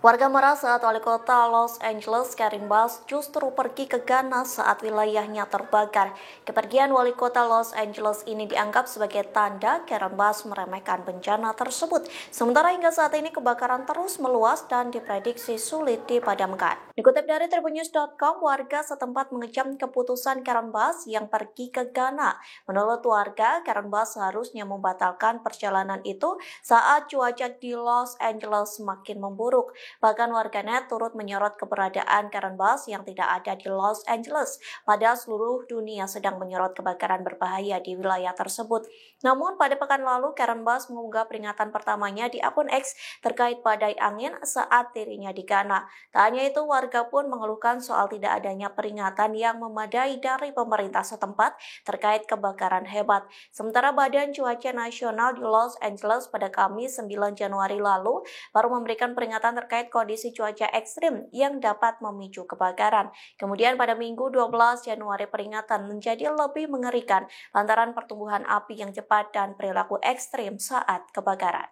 Warga marah saat wali kota Los Angeles, Karen Bass, justru pergi ke Ghana saat wilayahnya terbakar. Kepergian wali kota Los Angeles ini dianggap sebagai tanda Karen Bass meremehkan bencana tersebut. Sementara hingga saat ini kebakaran terus meluas dan diprediksi sulit dipadamkan. Dikutip dari tribunnews.com, warga setempat mengecam keputusan Karen Bass yang pergi ke Ghana. Menurut warga, Karen Bass seharusnya membatalkan perjalanan itu saat cuaca di Los Angeles semakin memburuk. Bahkan warganet turut menyorot keberadaan Karen Bass yang tidak ada di Los Angeles, padahal seluruh dunia sedang menyorot kebakaran berbahaya di wilayah tersebut. Namun pada pekan lalu, Karen Bass mengunggah peringatan pertamanya di akun X terkait badai angin saat dirinya di Ghana. Tak hanya itu, warga pun mengeluhkan soal tidak adanya peringatan yang memadai dari pemerintah setempat terkait kebakaran hebat. Sementara Badan Cuaca Nasional di Los Angeles pada Kamis 9 Januari lalu baru memberikan peringatan terkait kondisi cuaca ekstrim yang dapat memicu kebakaran. Kemudian pada Minggu 12 Januari peringatan menjadi lebih mengerikan lantaran pertumbuhan api yang cepat dan perilaku ekstrim saat kebakaran.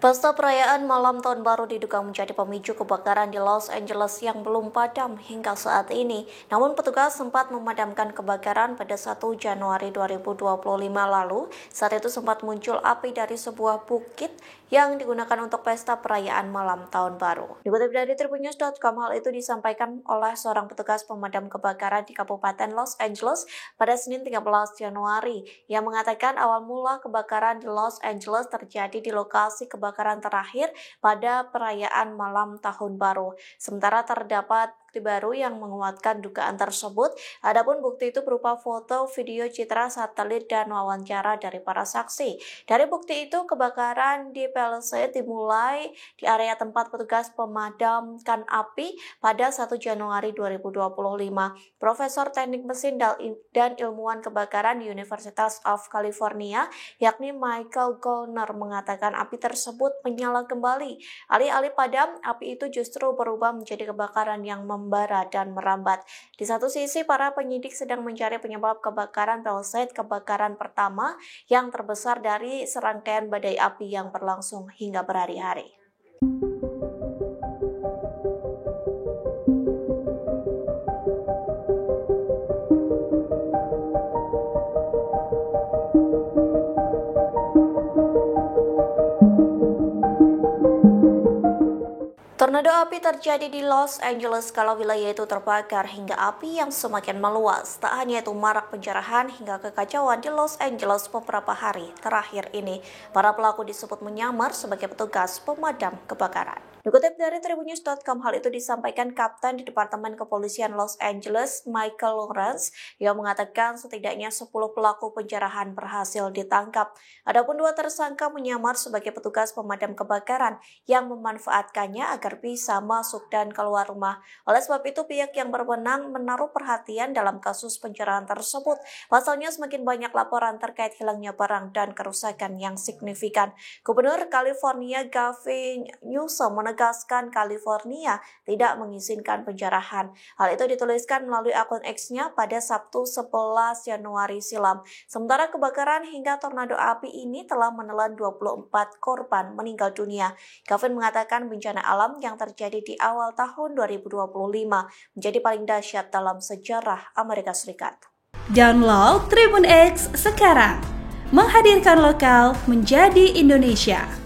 Pesta perayaan malam tahun baru diduga menjadi pemicu kebakaran di Los Angeles yang belum padam hingga saat ini. Namun petugas sempat memadamkan kebakaran pada 1 Januari 2025 lalu. Saat itu sempat muncul api dari sebuah bukit yang digunakan untuk pesta perayaan malam tahun baru. Dikutip dari tribunnews.com, hal itu disampaikan oleh seorang petugas pemadam kebakaran di Kabupaten Los Angeles pada Senin 13 Januari yang mengatakan awal mula kebakaran di Los Angeles terjadi di lokasi kebakaran terakhir pada perayaan malam tahun baru. Sementara terdapat bukti baru yang menguatkan dugaan tersebut. Adapun bukti itu berupa foto, video, citra satelit, dan wawancara dari para saksi. Dari bukti itu, kebakaran di Palisades dimulai di area tempat petugas pemadamkan api pada 1 Januari 2025. Profesor Teknik Mesin dan Ilmuwan Kebakaran di University of California, yakni Michael Gollner, mengatakan api tersebut menyala kembali. Alih-alih padam, api itu justru berubah menjadi kebakaran yang membara dan merambat. Di satu sisi, para penyidik sedang mencari penyebab kebakaran Palisades, kebakaran pertama yang terbesar dari serangkaian badai api yang berlangsung hingga berhari-hari. Tornado api terjadi di Los Angeles kalau wilayah itu terbakar hingga api yang semakin meluas. Tak hanya itu, marak penjarahan hingga kekacauan di Los Angeles beberapa hari terakhir ini. Para pelaku disebut menyamar sebagai petugas pemadam kebakaran. Dikutip dari tribunnews.com, hal itu disampaikan Kapten di Departemen Kepolisian Los Angeles, Michael Lawrence, yang mengatakan setidaknya 10 pelaku penjarahan berhasil ditangkap. Adapun 2 tersangka menyamar sebagai petugas pemadam kebakaran yang memanfaatkannya agar bisa masuk dan keluar rumah. Oleh sebab itu, pihak yang berwenang menaruh perhatian dalam kasus penjarahan tersebut. Pasalnya semakin banyak laporan terkait hilangnya barang dan kerusakan yang signifikan. Gubernur California Gavin Newsom menegaskan California tidak mengizinkan penjarahan. Hal itu dituliskan melalui akun X-nya pada Sabtu 11 Januari silam. Sementara kebakaran hingga tornado api ini telah menelan 24 korban meninggal dunia. Gavin mengatakan bencana alam yang terjadi di awal tahun 2025 menjadi paling dahsyat dalam sejarah Amerika Serikat. Download Tribun X sekarang, menghadirkan lokal menjadi Indonesia.